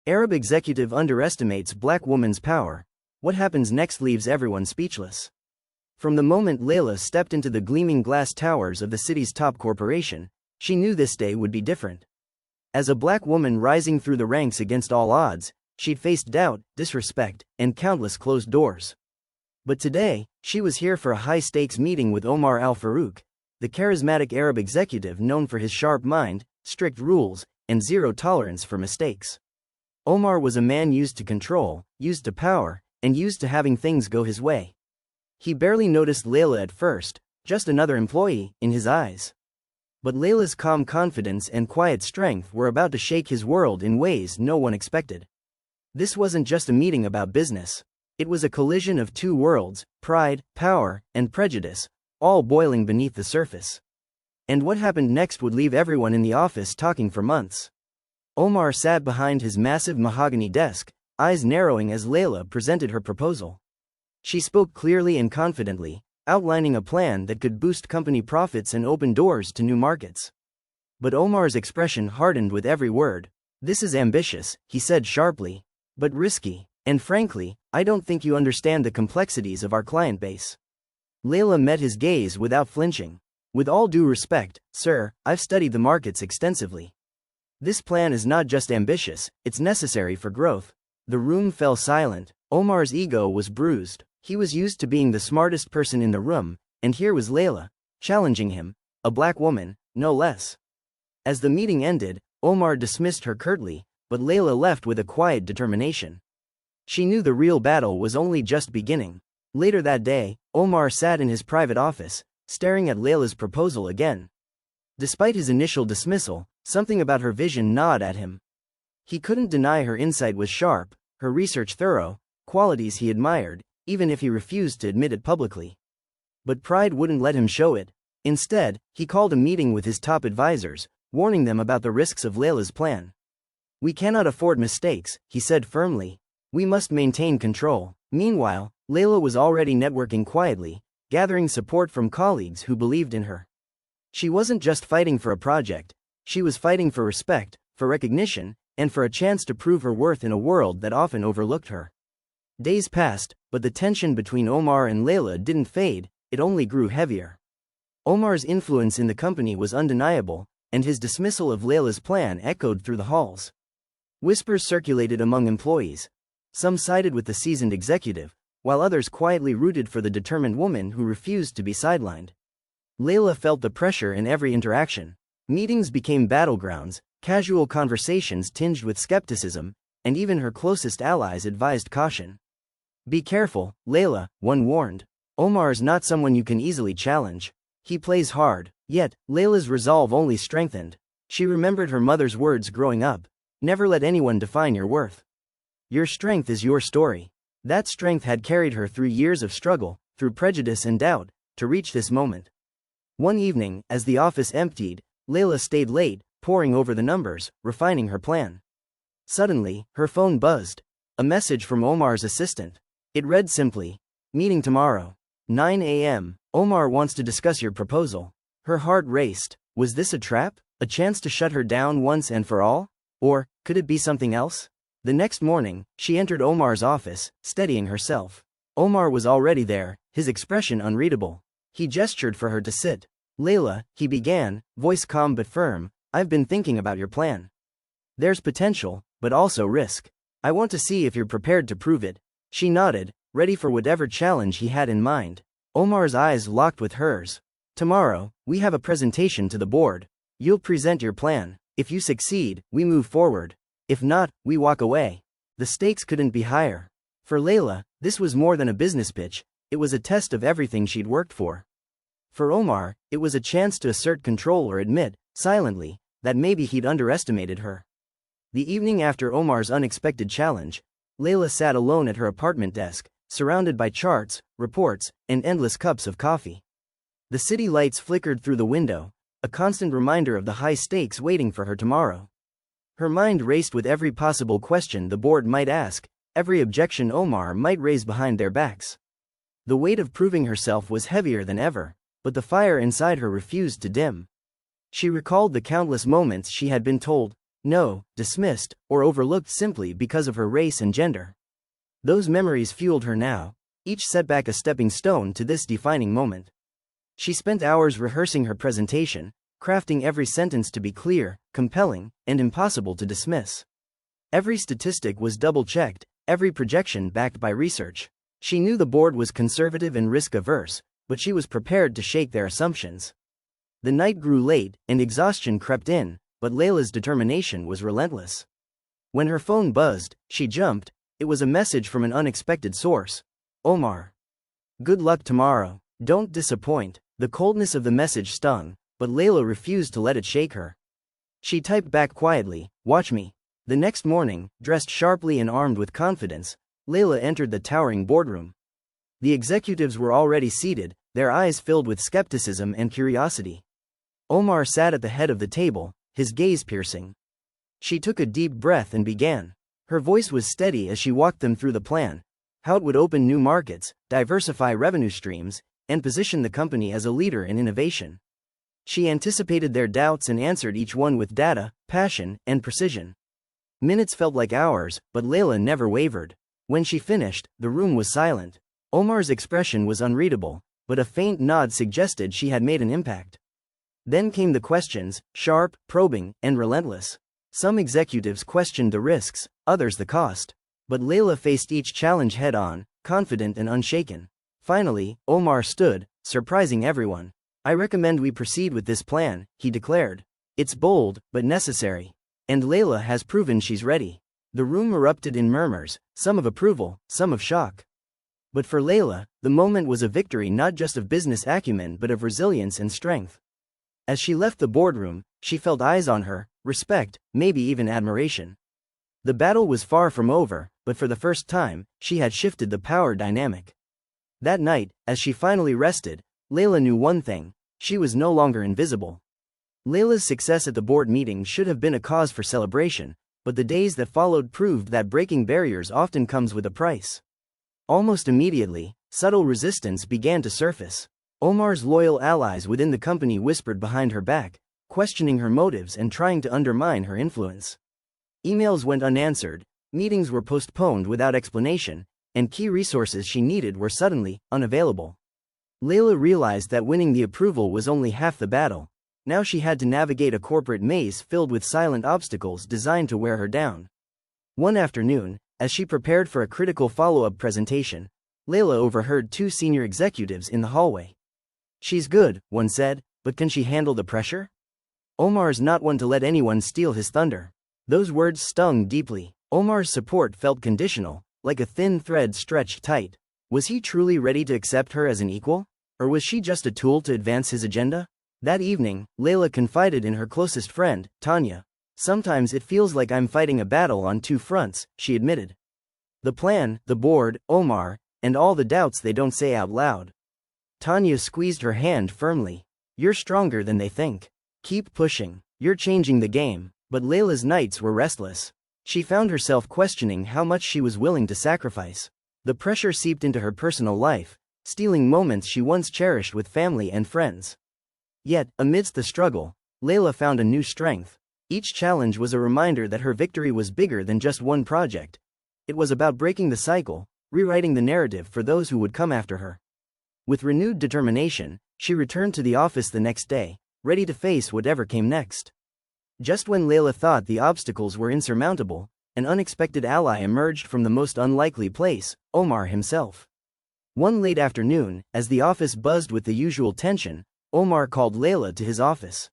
Arab executive underestimates black woman's power. What happens next leaves everyone speechless. From the moment Layla stepped into the gleaming glass towers of the city's top corporation, she knew this day would be different. As a black woman rising through the ranks against all odds, she'd faced doubt, disrespect, and countless closed doors. But today, she was here for a high-stakes meeting with Omar Al-Farouk, the charismatic Arab executive known for his sharp mind, strict rules, and zero tolerance for mistakes. Omar was a man used to control, used to power, and used to having things go his way. He barely noticed Layla at first, just another employee, in his eyes. But Layla's calm confidence and quiet strength were about to shake his world in ways no one expected. This wasn't just a meeting about business. It was a collision of two worlds, pride, power, and prejudice, all boiling beneath the surface. And what happened next would leave everyone in the office talking for months. Omar sat behind his massive mahogany desk, eyes narrowing as Layla presented her proposal. She spoke clearly and confidently, outlining a plan that could boost company profits and open doors to new markets. But Omar's expression hardened with every word. "This is ambitious," he said sharply, "but risky, and frankly, I don't think you understand the complexities of our client base." Layla met his gaze without flinching. "With all due respect, sir, I've studied the markets extensively. This plan is not just ambitious, it's necessary for growth." The room fell silent. Omar's ego was bruised. He was used to being the smartest person in the room, and here was Layla, challenging him, a black woman, no less. As the meeting ended, Omar dismissed her curtly, but Layla left with a quiet determination. She knew the real battle was only just beginning. Later that day, Omar sat in his private office, staring at Layla's proposal again. Despite his initial dismissal, something about her vision gnawed at him. He couldn't deny her insight was sharp, her research thorough, qualities he admired, even if he refused to admit it publicly. But pride wouldn't let him show it. Instead, he called a meeting with his top advisors, warning them about the risks of Layla's plan. "We cannot afford mistakes," he said firmly. "We must maintain control." Meanwhile, Layla was already networking quietly, gathering support from colleagues who believed in her. She wasn't just fighting for a project, she was fighting for respect, for recognition, and for a chance to prove her worth in a world that often overlooked her. Days passed, but the tension between Omar and Layla didn't fade, it only grew heavier. Omar's influence in the company was undeniable, and his dismissal of Layla's plan echoed through the halls. Whispers circulated among employees. Some sided with the seasoned executive, while others quietly rooted for the determined woman who refused to be sidelined. Layla felt the pressure in every interaction. Meetings became battlegrounds, casual conversations tinged with skepticism, and even her closest allies advised caution. "Be careful, Layla," one warned. "Omar's not someone you can easily challenge. He plays hard." Yet, Layla's resolve only strengthened. She remembered her mother's words growing up. "Never let anyone define your worth. Your strength is your story." That strength had carried her through years of struggle, through prejudice and doubt, to reach this moment. One evening, as the office emptied, Layla stayed late, poring over the numbers, refining her plan. Suddenly, her phone buzzed. A message from Omar's assistant. It read simply, "Meeting tomorrow. 9 a.m. Omar wants to discuss your proposal." Her heart raced. Was this a trap? A chance to shut her down once and for all? Or, could it be something else? The next morning, she entered Omar's office, steadying herself. Omar was already there, his expression unreadable. He gestured for her to sit. "Layla," he began, voice calm but firm, "I've been thinking about your plan. There's potential, but also risk. I want to see if you're prepared to prove it." She nodded, ready for whatever challenge he had in mind. Omar's eyes locked with hers. "Tomorrow, we have a presentation to the board. You'll present your plan. If you succeed, we move forward. If not, we walk away." The stakes couldn't be higher. For Layla, this was more than a business pitch, it was a test of everything she'd worked for. For Omar, it was a chance to assert control or admit, silently, that maybe he'd underestimated her. The evening after Omar's unexpected challenge, Layla sat alone at her apartment desk, surrounded by charts, reports, and endless cups of coffee. The city lights flickered through the window, a constant reminder of the high stakes waiting for her tomorrow. Her mind raced with every possible question the board might ask, every objection Omar might raise behind their backs. The weight of proving herself was heavier than ever, but the fire inside her refused to dim. She recalled the countless moments she had been told, No, dismissed, or overlooked simply because of her race and gender. Those memories fueled her now, each setback a stepping stone to this defining moment. She spent hours rehearsing her presentation, crafting every sentence to be clear, compelling, and impossible to dismiss. Every statistic was double-checked, every projection backed by research. She knew the board was conservative and risk-averse, but she was prepared to shake their assumptions. The night grew late, and exhaustion crept in, but Layla's determination was relentless. When her phone buzzed, she jumped. It was a message from an unexpected source. Omar. Good luck tomorrow. Don't disappoint. The coldness of the message stung, but Layla refused to let it shake her. She typed back quietly, watch me. The next morning, dressed sharply and armed with confidence, Layla entered the towering boardroom. The executives were already seated, their eyes filled with skepticism and curiosity. Omar sat at the head of the table, his gaze piercing. She took a deep breath and began. Her voice was steady as she walked them through the plan, how it would open new markets, diversify revenue streams, and position the company as a leader in innovation. She anticipated their doubts and answered each one with data, passion, and precision. Minutes felt like hours, but Layla never wavered. When she finished, the room was silent. Omar's expression was unreadable, but a faint nod suggested she had made an impact. Then came the questions, sharp, probing, and relentless. Some executives questioned the risks, others the cost. But Layla faced each challenge head-on, confident and unshaken. Finally, Omar stood, surprising everyone. I recommend we proceed with this plan, he declared. It's bold, but necessary. And Layla has proven she's ready. The room erupted in murmurs, some of approval, some of shock. But for Layla, the moment was a victory not just of business acumen but of resilience and strength. As she left the boardroom, she felt eyes on her, respect, maybe even admiration. The battle was far from over, but for the first time, she had shifted the power dynamic. That night, as she finally rested, Layla knew one thing: she was no longer invisible. Layla's success at the board meeting should have been a cause for celebration, but the days that followed proved that breaking barriers often comes with a price. Almost immediately, subtle resistance began to surface. Omar's loyal allies within the company whispered behind her back, questioning her motives and trying to undermine her influence. Emails went unanswered, meetings were postponed without explanation, and key resources she needed were suddenly unavailable. Layla realized that winning the approval was only half the battle. Now she had to navigate a corporate maze filled with silent obstacles designed to wear her down. One afternoon, as she prepared for a critical follow-up presentation, Layla overheard two senior executives in the hallway. She's good, one said, but can she handle the pressure? Omar's not one to let anyone steal his thunder. Those words stung deeply. Omar's support felt conditional, like a thin thread stretched tight. Was he truly ready to accept her as an equal? Or was she just a tool to advance his agenda? That evening, Layla confided in her closest friend, Tanya. Sometimes it feels like I'm fighting a battle on two fronts, she admitted. The plan, the board, Omar, and all the doubts they don't say out loud. Tanya squeezed her hand firmly. You're stronger than they think. Keep pushing. You're changing the game. But Layla's nights were restless. She found herself questioning how much she was willing to sacrifice. The pressure seeped into her personal life, stealing moments she once cherished with family and friends. Yet, amidst the struggle, Layla found a new strength. Each challenge was a reminder that her victory was bigger than just one project. It was about breaking the cycle, rewriting the narrative for those who would come after her. With renewed determination, she returned to the office the next day, ready to face whatever came next. Just when Layla thought the obstacles were insurmountable, an unexpected ally emerged from the most unlikely place, Omar himself. One late afternoon, as the office buzzed with the usual tension, Omar called Layla to his office.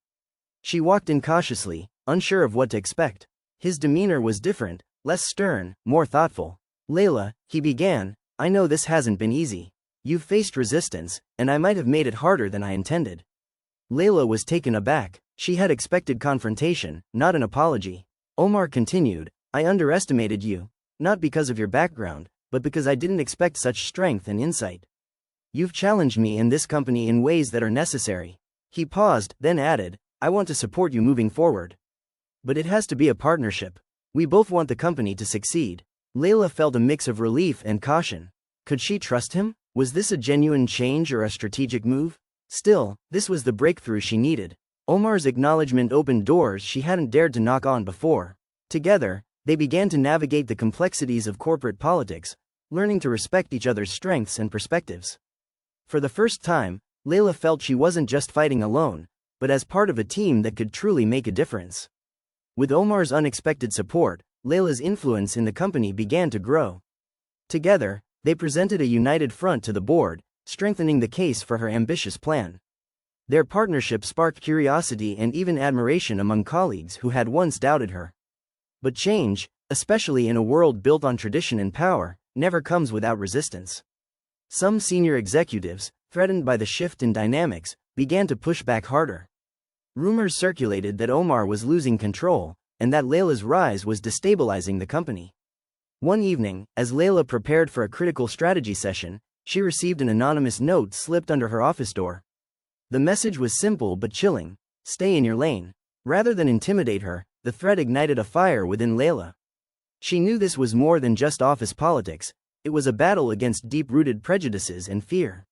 She walked in cautiously, unsure of what to expect. His demeanor was different, less stern, more thoughtful. Layla, he began, I know this hasn't been easy. You've faced resistance, and I might have made it harder than I intended. Layla was taken aback. She had expected confrontation, not an apology. Omar continued, I underestimated you, not because of your background, but because I didn't expect such strength and insight. You've challenged me in this company in ways that are necessary. He paused, then added, I want to support you moving forward. But it has to be a partnership. We both want the company to succeed. Layla felt a mix of relief and caution. Could she trust him? Was this a genuine change or a strategic move? Still, this was the breakthrough she needed. Omar's acknowledgement opened doors she hadn't dared to knock on before. Together, they began to navigate the complexities of corporate politics, learning to respect each other's strengths and perspectives. For the first time, Layla felt she wasn't just fighting alone, but as part of a team that could truly make a difference. With Omar's unexpected support, Layla's influence in the company began to grow. Together, they presented a united front to the board, strengthening the case for her ambitious plan. Their partnership sparked curiosity and even admiration among colleagues who had once doubted her. But change, especially in a world built on tradition and power, never comes without resistance. Some senior executives, threatened by the shift in dynamics, began to push back harder. Rumors circulated that Omar was losing control, and that Layla's rise was destabilizing the company. One evening, as Layla prepared for a critical strategy session, she received an anonymous note slipped under her office door. The message was simple but chilling: stay in your lane. Rather than intimidate her, the threat ignited a fire within Layla. She knew this was more than just office politics, it was a battle against deep-rooted prejudices and fear.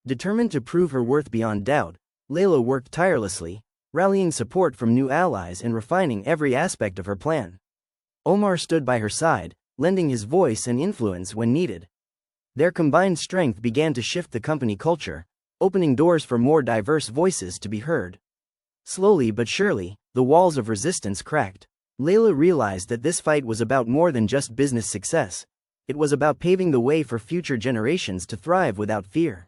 Determined to prove her worth beyond doubt, Layla worked tirelessly, rallying support from new allies and refining every aspect of her plan. Omar stood by her side, lending his voice and influence when needed. Their combined strength began to shift the company culture, opening doors for more diverse voices to be heard. Slowly but surely, the walls of resistance cracked. Layla realized that this fight was about more than just business success. It was about paving the way for future generations to thrive without fear.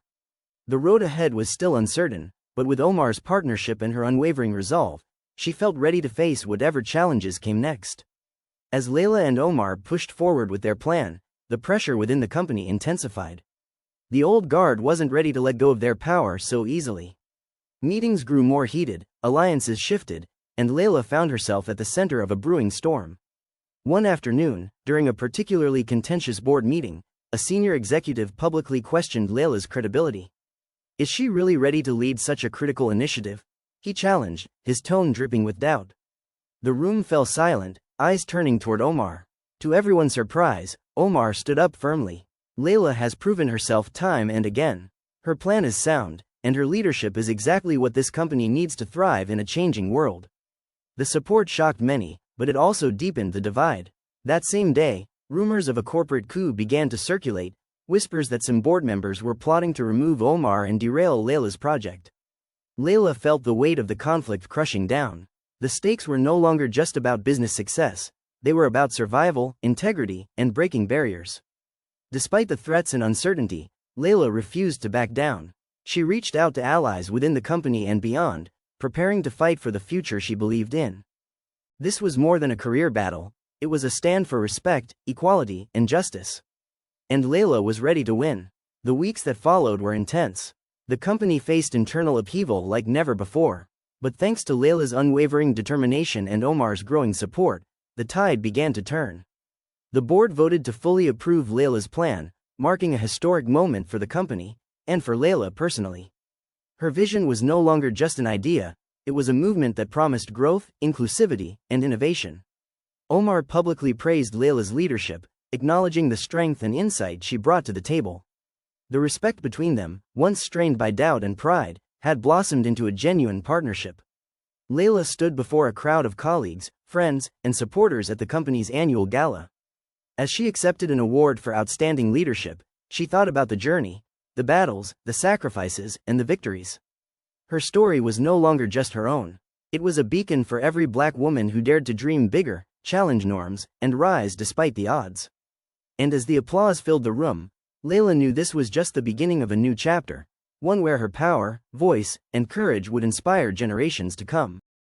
The road ahead was still uncertain, but with Omar's partnership and her unwavering resolve, she felt ready to face whatever challenges came next. As Layla and Omar pushed forward with their plan, the pressure within the company intensified. The old guard wasn't ready to let go of their power so easily. Meetings grew more heated, alliances shifted, and Layla found herself at the center of a brewing storm. One afternoon, during a particularly contentious board meeting, a senior executive publicly questioned Layla's credibility. Is she really ready to lead such a critical initiative? He challenged, his tone dripping with doubt. The room fell silent, eyes turning toward Omar. To everyone's surprise, Omar stood up firmly. Layla has proven herself time and again. Her plan is sound, and her leadership is exactly what this company needs to thrive in a changing world. The support shocked many, but it also deepened the divide. That same day, rumors of a corporate coup began to circulate, whispers that some board members were plotting to remove Omar and derail Layla's project. Layla felt the weight of the conflict crushing down. The stakes were no longer just about business success, they were about survival, integrity, and breaking barriers. Despite the threats and uncertainty, Layla refused to back down. She reached out to allies within the company and beyond, preparing to fight for the future she believed in. This was more than a career battle, it was a stand for respect, equality, and justice. And Layla was ready to win. The weeks that followed were intense. The company faced internal upheaval like never before. But thanks to Layla's unwavering determination and Omar's growing support, the tide began to turn. The board voted to fully approve Layla's plan, marking a historic moment for the company, and for Layla personally. Her vision was no longer just an idea, it was a movement that promised growth, inclusivity, and innovation. Omar publicly praised Layla's leadership, acknowledging the strength and insight she brought to the table. The respect between them, once strained by doubt and pride, had blossomed into a genuine partnership. Layla stood before a crowd of colleagues, friends, and supporters at the company's annual gala. As she accepted an award for outstanding leadership, she thought about the journey, the battles, the sacrifices, and the victories. Her story was no longer just her own. It was a beacon for every Black woman who dared to dream bigger, challenge norms, and rise despite the odds. And as the applause filled the room, Layla knew this was just the beginning of a new chapter, one where her power, voice, and courage would inspire generations to come.